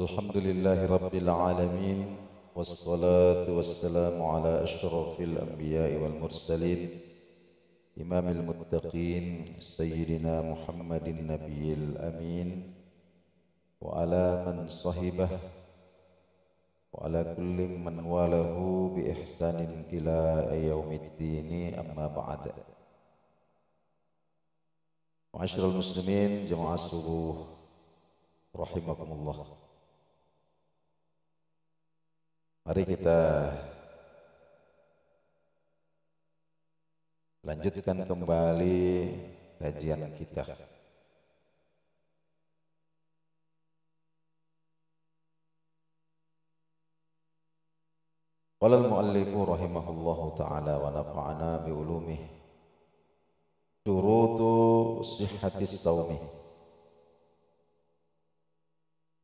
Alhamdulillahi Rabbil Alamin. Wassalatu wassalamu ala ashrafil anbiya'i wal mursalin, imamil muttaqin, sayyidina Muhammadin nabiyil amin, wa ala man sahibah, wa ala kulli man walahu bi ihsanin ila yaumiddini, amma ba'd. Ma'asyiral muslimin, jamaah subuh rahimakumullah. Mari kita lanjutkan kembali kajian kita. Qala al-muallifu rahimahullahu ta'ala wa nafa'ana bi ulumihi. Syurutu sihhatis shaumi.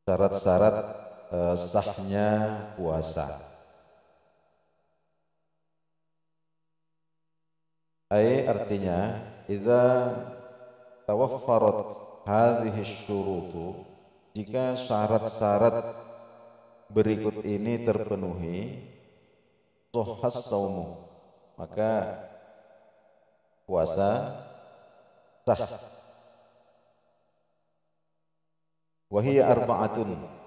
Syarat-syarat sahnya puasa. Artinya idza tawaffarat hadhihi syurutu, jika syarat-syarat berikut ini terpenuhi, shahhas shaumu, maka puasa sah. Wa hiya arba'atun.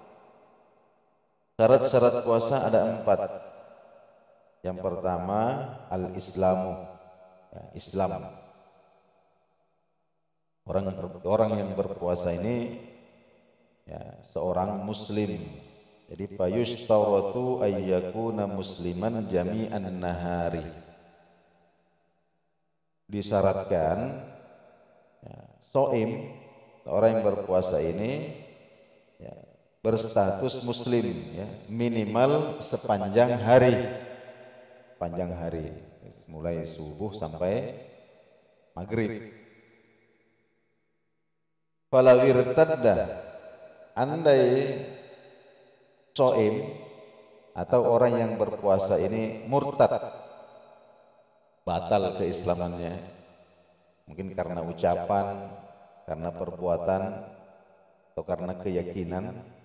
Syarat-syarat puasa ada 4. Yang pertama al-islamu, Islam. Orang yang berpuasa ini seorang muslim. Jadi fayushtaratu ayyakuna musliman jami'an nahari. Disyaratkan shaim, orang yang berpuasa ini berstatus muslim, minimal sepanjang hari, mulai subuh sampai maghrib. Fala wirtadda, andai shaim atau orang yang berpuasa ini murtad, batal keislamannya, mungkin karena ucapan, karena perbuatan, atau karena keyakinan,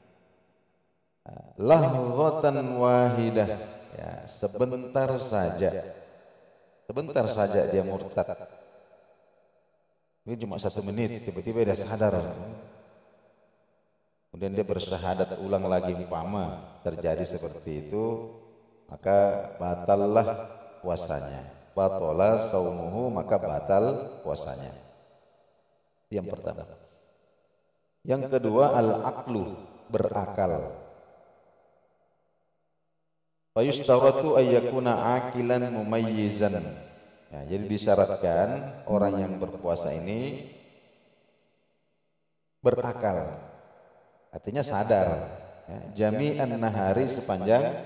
lahzatan wahidah, sebentar saja dia murtad. Ini cuma 1 menit, tiba-tiba dia sadar, kemudian dia bersyahadat ulang lagi, umpama terjadi seperti itu, maka batallah puasanya. Batala saumuhu, maka batal puasanya. Yang pertama. Yang kedua al-aqlu, berakal. Fayushtaratu ayyakuna aqilan mumayyizan. Jadi disyaratkan orang yang berpuasa ini berakal, artinya sadar, jami'an nahari, sepanjang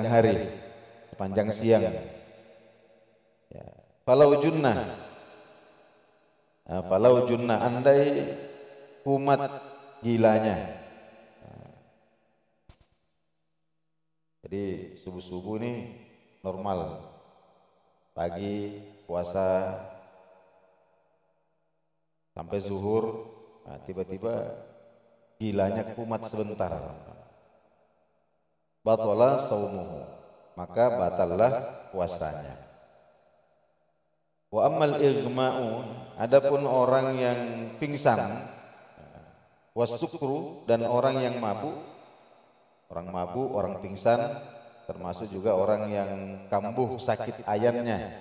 hari, sepanjang siang. Falau junnah, andai kumat gilanya. Jadi subuh-subuh ini normal, pagi puasa sampai zuhur, tiba-tiba gilanya kumat sebentar, batala shaumuhu, maka batallah puasanya. Wa ammal ighma'u, adapun orang yang pingsan, wasukru, dan orang yang mabuk. Orang mabuk, orang pingsan, termasuk juga orang yang kambuh, sakit ayannya,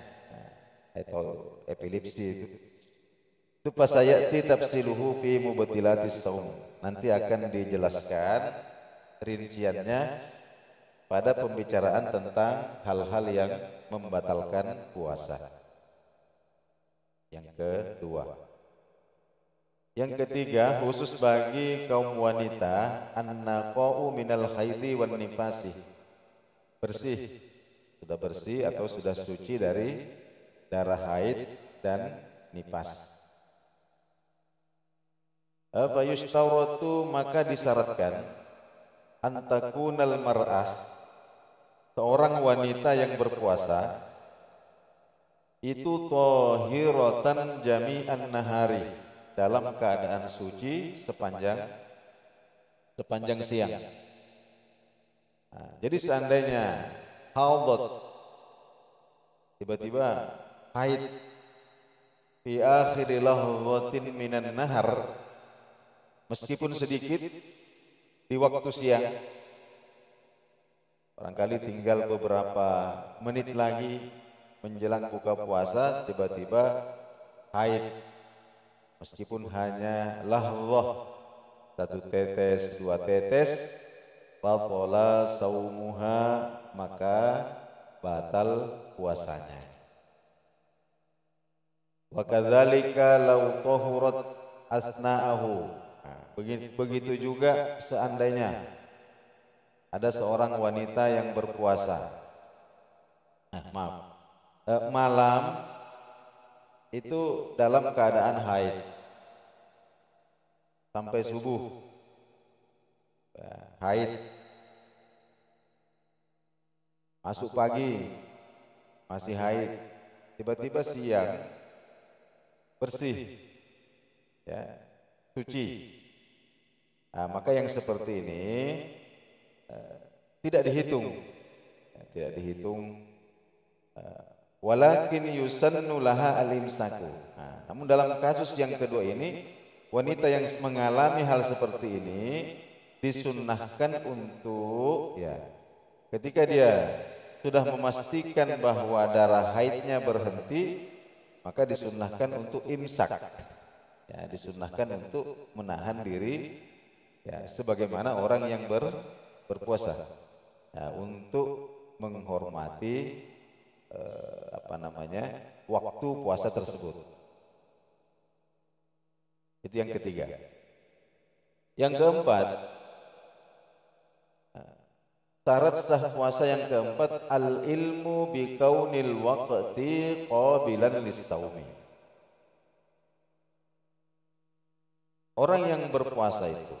atau epilepsi itu fasayati tafsiluhu fi mubtilatis shaum. Nanti akan dijelaskan rinciannya pada pembicaraan tentang hal-hal yang membatalkan puasa. Yang kedua. Yang ketiga, khusus bagi kaum wanita, an-naqa'u minal haidhi wan nifasi. Bersih, sudah bersih atau sudah suci dari darah haid dan nifas. Fa yushtaratu, maka disyaratkan, antakunal mar'ah, seorang wanita yang berpuasa itu tahiratan jami'an nahari, dalam keadaan suci sepanjang sepanjang siang. Nah, jadi seandainya haudat tiba-tiba haid fi akhir lahzatin minan nahar, meskipun sedikit di waktu siang, barangkali tinggal beberapa menit lagi menjelang buka puasa, tiba-tiba haid, meskipun hanya lahzah, 1 tetes, 2 tetes, batala saumuha, maka batal puasanya. Wa kadzalika law tahurat asna'ahu. Nah, begitu juga seandainya ada seorang wanita yang berpuasa, malam itu dalam keadaan haid sampai subuh, haid, masuk pagi masih haid, tiba-tiba siang bersih, ya, suci. Nah, maka yang seperti ini tidak dihitung, tidak dihitung. Walakin yusannu laha al-imsaku. Nah, namun dalam kasus yang kedua ini, wanita yang mengalami hal seperti ini disunnahkan untuk, ya, ketika dia sudah memastikan bahwa darah haidnya berhenti, maka disunnahkan untuk imsak, ya, disunnahkan untuk menahan diri, ya, sebagaimana orang yang berpuasa, ya, untuk menghormati waktu puasa tersebut. Itu yang ketiga. Yang keempat, syarat sah puasa yang keempat, al ilmu bi kaunil waqti qabilan lis-saumi. Orang yang berpuasa itu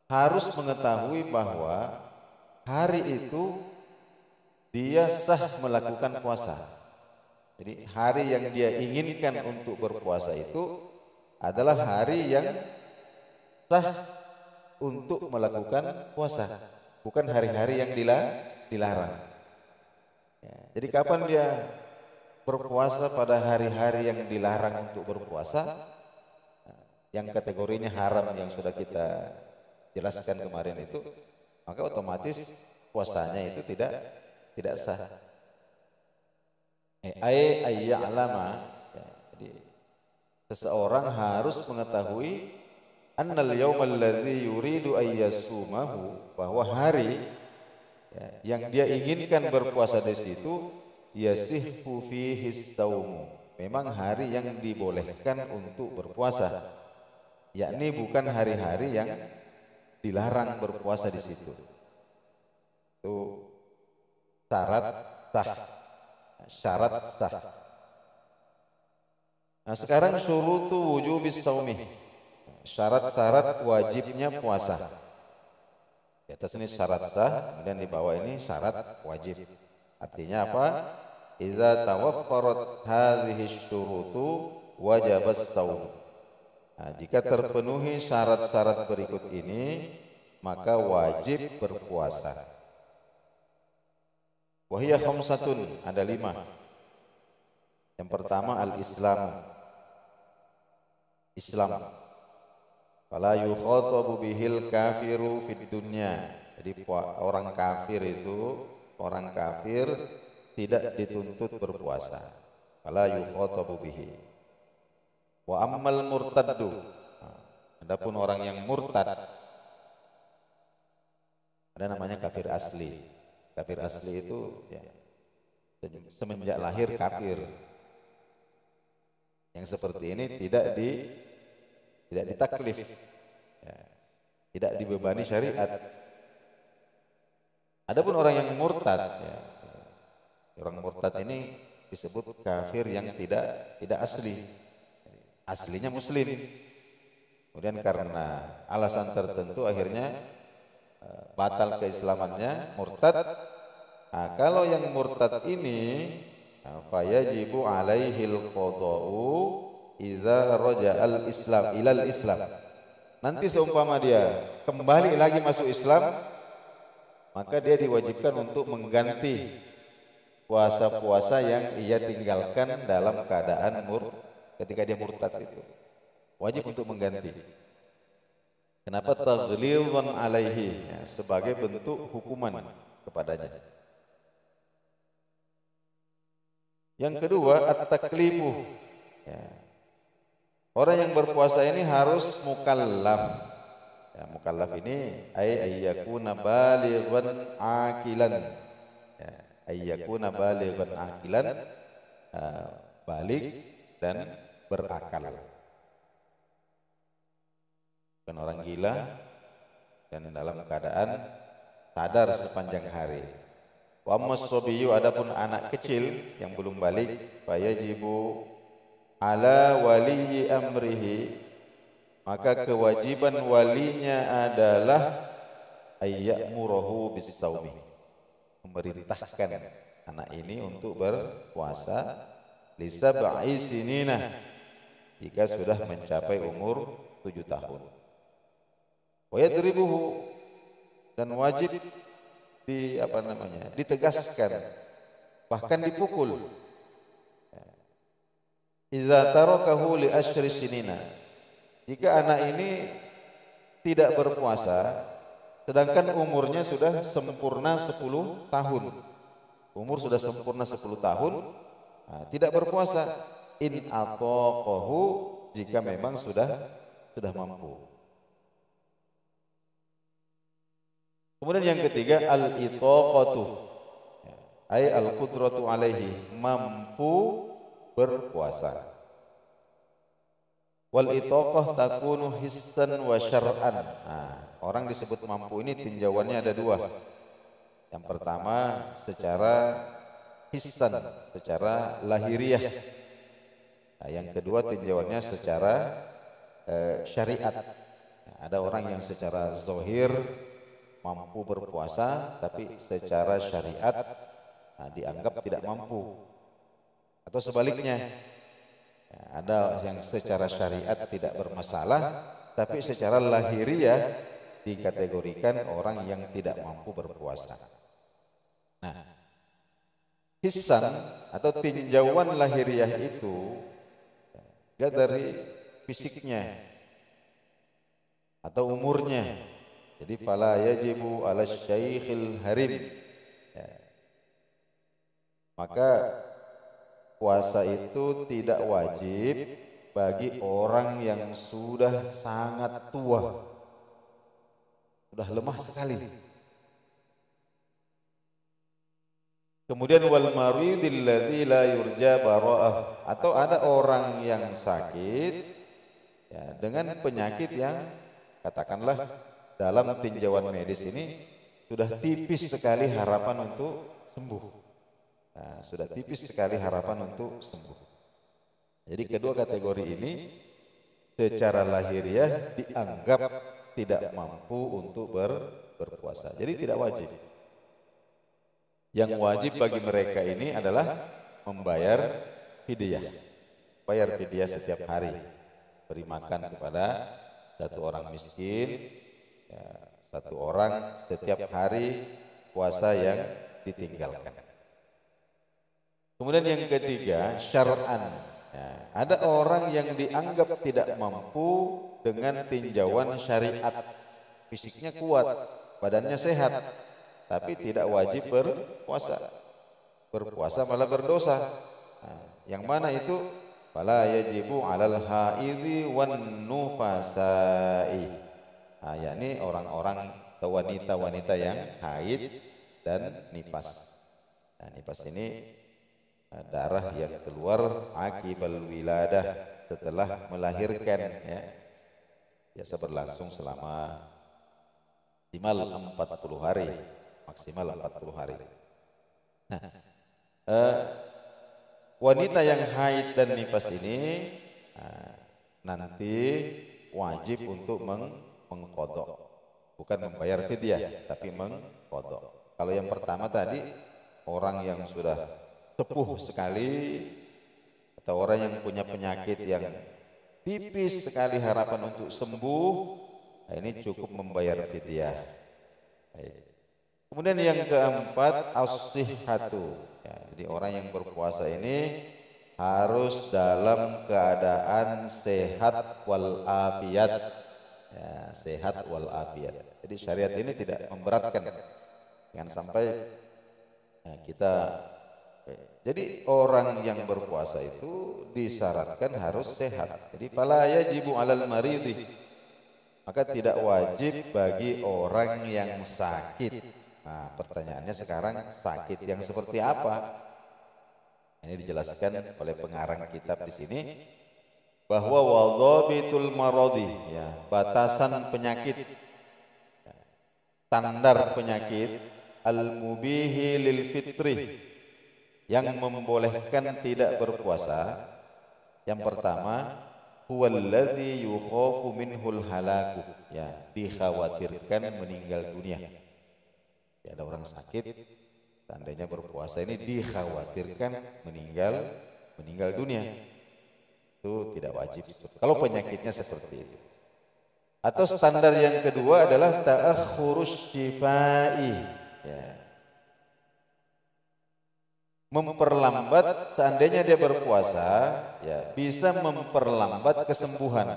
harus mengetahui bahwa hari itu dia sah melakukan puasa. Jadi hari yang dia inginkan untuk berpuasa itu adalah hari yang sah untuk melakukan puasa, bukan hari-hari yang dilarang. Ya, jadi kapan dia berpuasa pada hari-hari yang dilarang untuk berpuasa, yang kategorinya haram yang sudah kita jelaskan kemarin itu, maka otomatis puasanya itu tidak sah. Ayya'lama, ya, jadi seseorang harus mengetahui annal yaumal ladzi yuridu ayyasumahu, bahwa hari, ya, yang dia inginkan berpuasa di situ, yasihhu fihi saumu, memang hari yang dibolehkan untuk berpuasa, yakni bukan hari-hari yang dilarang berpuasa di situ. Itu syarat sah. Syarat sah. Nah, sekarang syurutu wujubis saumi, syarat-syarat wajibnya puasa. Di atas ini syarat sah, kemudian di bawah ini syarat wajib. Artinya apa? Idza tawaffarat hadhihi syurutu wajabas saum. Nah, jika terpenuhi syarat-syarat berikut ini, maka wajib berpuasa. Wahiyya khamsatun, ada 5. Yang pertama al-Islam. Islam. Fala yukhatabu bihil kafiru fid dunya. Jadi orang kafir tidak dituntut berpuasa. Fala yukhatabu bihi. Wa ammal murtaddu. Adapun orang yang murtad, ada namanya kafir asli. Kafir asli itu, ya, semenjak lahir kafir. Yang seperti ini tidak ditaklif, ya, tidak dibebani syariat. Adapun orang yang murtad, ya, orang murtad ini disebut kafir yang tidak asli. Aslinya muslim. Kemudian karena alasan tertentu akhirnya batal keislamannya, murtad. Nah, kalau yang murtad ini, fayajibu alaihil qada'u idza raja'al islam ilal islam. nanti seumpama dia kembali lagi masuk Islam, maka dia diwajibkan untuk mengganti puasa-puasa yang ia tinggalkan dalam keadaan ketika dia murtad itu. Wajib untuk mengganti. Kenapa? Taghlidhan alaihi, ya, sebagai bentuk hukuman kepadanya. Yang kedua, at-taklifu. Ya. Orang yang berpuasa ini harus mukallaf. Ya, mukallaf ini ayyakuna balighan aqilan. Ya, ayyakuna balighan aqilan, balik dan berakal. Bukan orang gila dan dalam keadaan sadar sepanjang hari. Wa mas-sabiyyu, adapun anak kecil yang belum balik, fayajibu ala waliyi amrihi, maka kewajiban walinya adalah ayyamurahu bis-shaumi, memerintahkan anak ini untuk berpuasa li sab'i sinina, jika sudah mencapai umur 7 tahun. Wa yadribuhu, dan wajib ditegaskan, bahkan dipukul. Idza tarakahu li asyri sinina, jika anak ini tidak berpuasa sedangkan umurnya sudah sempurna 10 tahun. Umur sudah sempurna 10 tahun, tidak berpuasa. In ataqahu, jika memang sudah mampu. Kemudian yang ketiga, al-itaqatu, ay al-qudratu alaihi, mampu berpuasa. Wal itaqah takunu hissan wa syar'an. Orang disebut mampu ini tinjauannya ada dua. Yang pertama secara hissan, secara lahiriah. Yang kedua tinjauannya secara syariat. Ada orang yang secara zahir mampu berpuasa, tapi secara syariat dianggap tidak mampu. Atau sebaliknya, ada yang secara syariat tidak bermasalah, tapi secara lahiriah dikategorikan orang yang tidak mampu berpuasa. Nah, hissan atau tinjauan lahiriah itu dia dari fisiknya atau umurnya. Jadi fala yajibu ala syaikhil harim, ya. Maka puasa itu tidak wajib bagi orang yang sudah sangat tua, sudah lemah sekali. Kemudian wal maridil ladzi la yurja bara'ah, atau ada orang yang sakit, ya, dengan penyakit yang katakanlah dalam tinjauan medis ini sudah tipis sekali harapan untuk sembuh. Sudah tipis sekali harapan untuk sembuh. Jadi kedua kategori ini secara lahiriah dianggap tidak mampu untuk berpuasa. Jadi tidak wajib. Yang wajib bagi mereka ini adalah membayar fidyah. Bayar fidyah setiap hari. Beri makan kepada satu orang miskin, ya, satu orang setiap hari puasa yang ditinggalkan. Kemudian yang ketiga, syar'an. Ya, ada orang yang dianggap tidak mampu dengan tinjauan syariat. Fisiknya kuat, badannya sehat, tapi tidak wajib berpuasa. Berpuasa malah berdosa. Yang mana itu? Fala yajibu 'alal haidhi wan nufasai. Yakni orang-orang atau wanita-wanita yang haid dan nifas. Nifas ini darah yang keluar akibal wiladah, setelah melahirkan, ya. Biasa berlangsung selama maksimal 40 hari, maksimal 40 hari. Nah, wanita yang haid dan nifas ini nanti wajib untuk mengqadha, bukan membayar fidyah, tapi mengqadha. Kalau yang pertama tadi, orang yang sudah sepuh sekali atau orang yang punya penyakit yang tipis sekali harapan untuk sembuh, Nah, ini cukup membayar fidyah. Kemudian yang keempat, as-sihhatu. Ya, jadi orang yang berpuasa ini harus dalam keadaan sehat wal afiat. Ya, sehat wal afiat. Jadi syariat ini tidak memberatkan. Jangan sampai ya, kita jadi orang yang berpuasa itu disyaratkan harus sehat. Jadi fala yajibu 'alal maridhi, maka tidak wajib bagi orang yang sakit. Nah, pertanyaannya sekarang sakit yang seperti apa? Ini dijelaskan oleh pengarang kitab di sini bahwa wadhabitul maradi, ya, batasan penyakit, standar penyakit al-mubihi lil fitri, yang membolehkan tidak berpuasa. Yang pertama, huwallazi yukhafu minhul halaku, ya, dikhawatirkan meninggal dunia. Ya, ada orang sakit, seandainya berpuasa ini dikhawatirkan meninggal dunia, itu tidak wajib. Kalau penyakitnya seperti itu. Atau standar yang kedua adalah ta'akhurus syifai, ya, memperlambat. Seandainya dia berpuasa, ya, bisa memperlambat kesembuhan,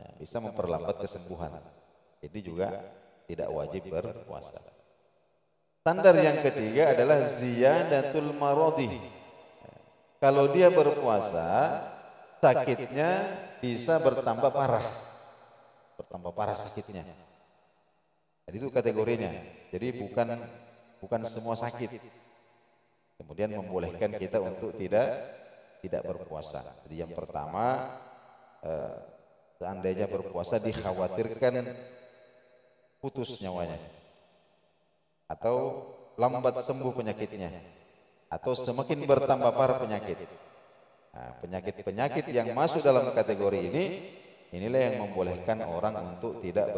ya, bisa memperlambat kesembuhan. Jadi juga tidak wajib berpuasa. Standar yang ketiga adalah ziyadatul maradi. Kalau dia berpuasa, sakitnya bisa bertambah parah sakitnya. Jadi itu kategorinya. Jadi bukan semua sakit kemudian membolehkan kita untuk tidak berpuasa. Jadi yang pertama, seandainya berpuasa dikhawatirkan putus nyawanya, atau lambat sembuh penyakitnya, atau semakin bertambah parah penyakit. Nah, penyakit-penyakit yang masuk dalam kategori ini, inilah yang membolehkan orang untuk tidak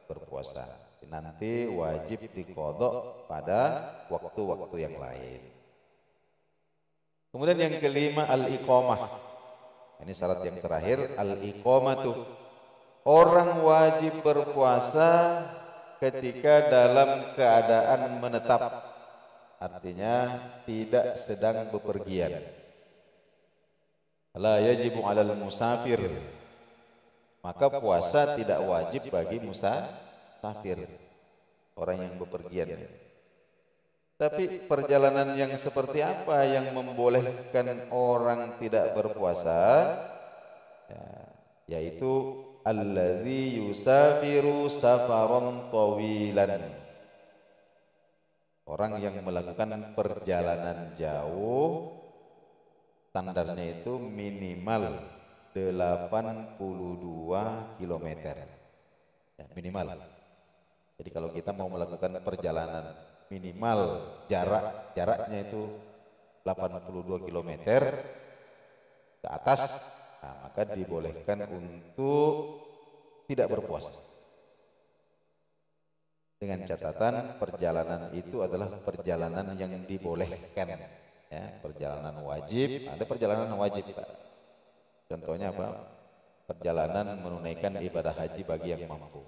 berpuasa. Nanti wajib diqadha pada waktu-waktu yang lain. Kemudian yang kelima, al-iqamah. Ini syarat yang terakhir, al-iqamatu. Orang wajib berpuasa ketika dalam keadaan menetap, artinya tidak sedang bepergian. La yajibu 'alal musafir, maka puasa tidak wajib bagi musafir, orang yang bepergian. Tapi perjalanan yang seperti apa yang membolehkan orang tidak berpuasa? Ya, yaitu alladzi yusafiru safaran tawilan, orang yang melakukan perjalanan jauh, standarnya itu minimal 82 km, ya, minimal. Jadi kalau kita mau melakukan perjalanan minimal jaraknya itu 82 km ke atas, nah, maka dibolehkan untuk tidak berpuasa. Dengan catatan perjalanan itu adalah perjalanan yang dibolehkan, ya, perjalanan wajib. Ada perjalanan wajib, Pak. Contohnya apa? Perjalanan menunaikan ibadah haji bagi yang mampu.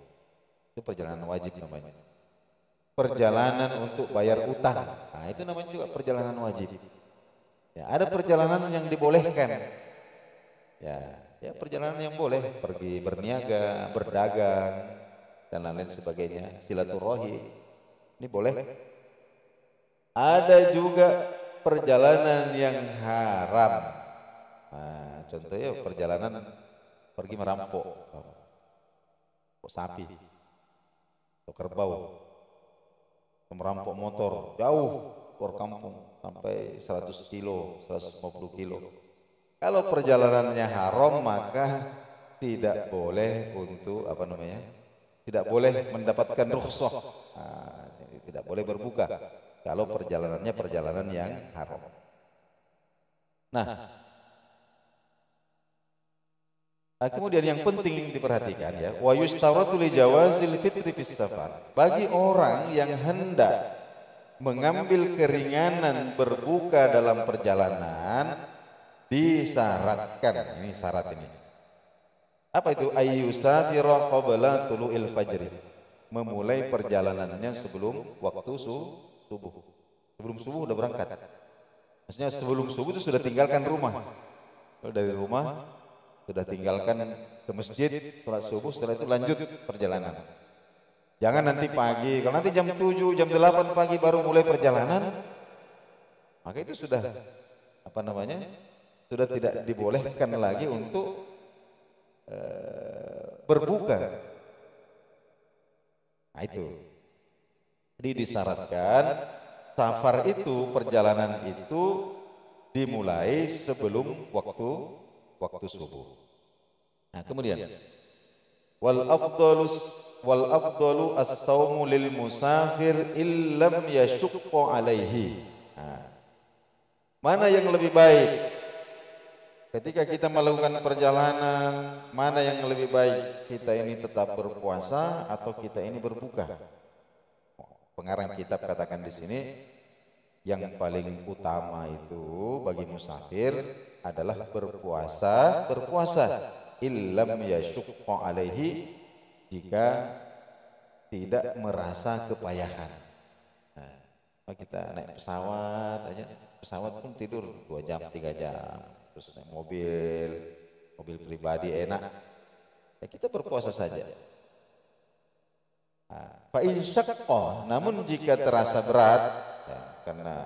Itu perjalanan wajib namanya. Perjalanan untuk bayar utang, nah itu namanya juga perjalanan wajib. Ya, ada perjalanan yang dibolehkan. Ya, perjalanan yang boleh, pergi berniaga, berdagang, dan lain-lain sebagainya, silaturahim, ini boleh. Ada juga perjalanan yang haram. Nah, contohnya perjalanan pergi merampok sapi atau kerbau, merampok motor jauh keluar kampung sampai 100 kilo, 150 kilo. Kalau perjalanannya haram, maka tidak boleh untuk tidak boleh mendapatkan rukhsah. Nah, tidak boleh berbuka kalau perjalanannya perjalanan yang haram. Nah, kemudian yang penting diperhatikan, ya, wa yustaratu li jawazil fitri fis safar. Bagi orang yang hendak mengambil keringanan berbuka dalam perjalanan, disyaratkan, ini syarat ini, Apa itu? Ayyusafira qabla tulu'il fajri. Memulai perjalanannya sebelum waktu subuh. Sebelum subuh udah berangkat. Maksudnya sebelum subuh itu sudah tinggalkan rumah. Kalau dari rumah sudah tinggalkan ke masjid, sholat subuh, setelah itu lanjut perjalanan. Jangan nanti pagi, kalau nanti jam 7, jam 8 pagi baru mulai perjalanan, maka itu sudah apa namanya? Sudah tidak dibolehkan lagi untuk berbuka. Nah itu. Jadi disyaratkan safar itu, perjalanan itu dimulai sebelum waktu subuh. Nah, kemudian wal afdalu as-saumu lil musafir illam yashqa alaihi. Nah, mana yang lebih baik ketika kita melakukan perjalanan? Mana yang lebih baik, kita ini tetap berpuasa atau kita ini berbuka? Pengarang kitab katakan di sini yang paling utama itu bagi musafir adalah berpuasa illam yashqa alaihi, jika tidak merasa kepayahan. Nah, kita naik pesawat aja, pesawat pun tidur 2 jam 3 jam, terus naik mobil pribadi enak, ya kita berpuasa saja. Fa in syaqqa, namun jika terasa berat, ya, karena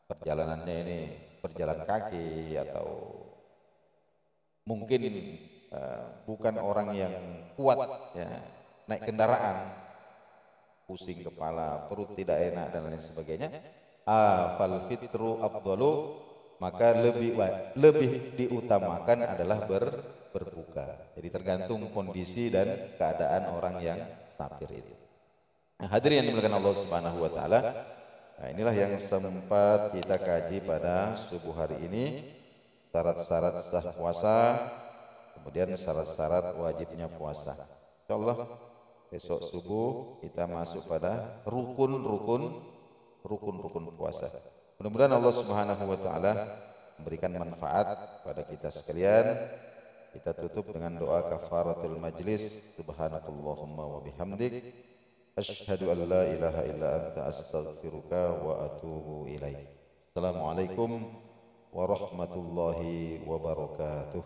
perjalanannya ini berjalan kaki atau mungkin bukan orang yang kuat, ya, naik kendaraan, pusing kepala, perut tidak enak dan lain sebagainya, fal fitru afdalu, maka lebih diutamakan adalah berbuka. Jadi tergantung kondisi dan keadaan orang yang musafir itu. Nah, hadirin yang dimuliakan Allah Subhanahu wa taala, nah, inilah yang sempat kita kaji pada subuh hari ini, syarat-syarat sah puasa, kemudian syarat-syarat wajibnya puasa. Insyaallah besok subuh kita masuk pada rukun-rukun puasa. Mudah-mudahan Allah Subhanahu wa taala memberikan manfaat pada kita sekalian. Kita tutup dengan doa kafaratul majlis. Subhanakallahumma wa bihamdik, asyhadu an la ilaha illa anta, astaghfiruka wa atubu ilaik. Assalamualaikum warahmatullahi wabarakatuh.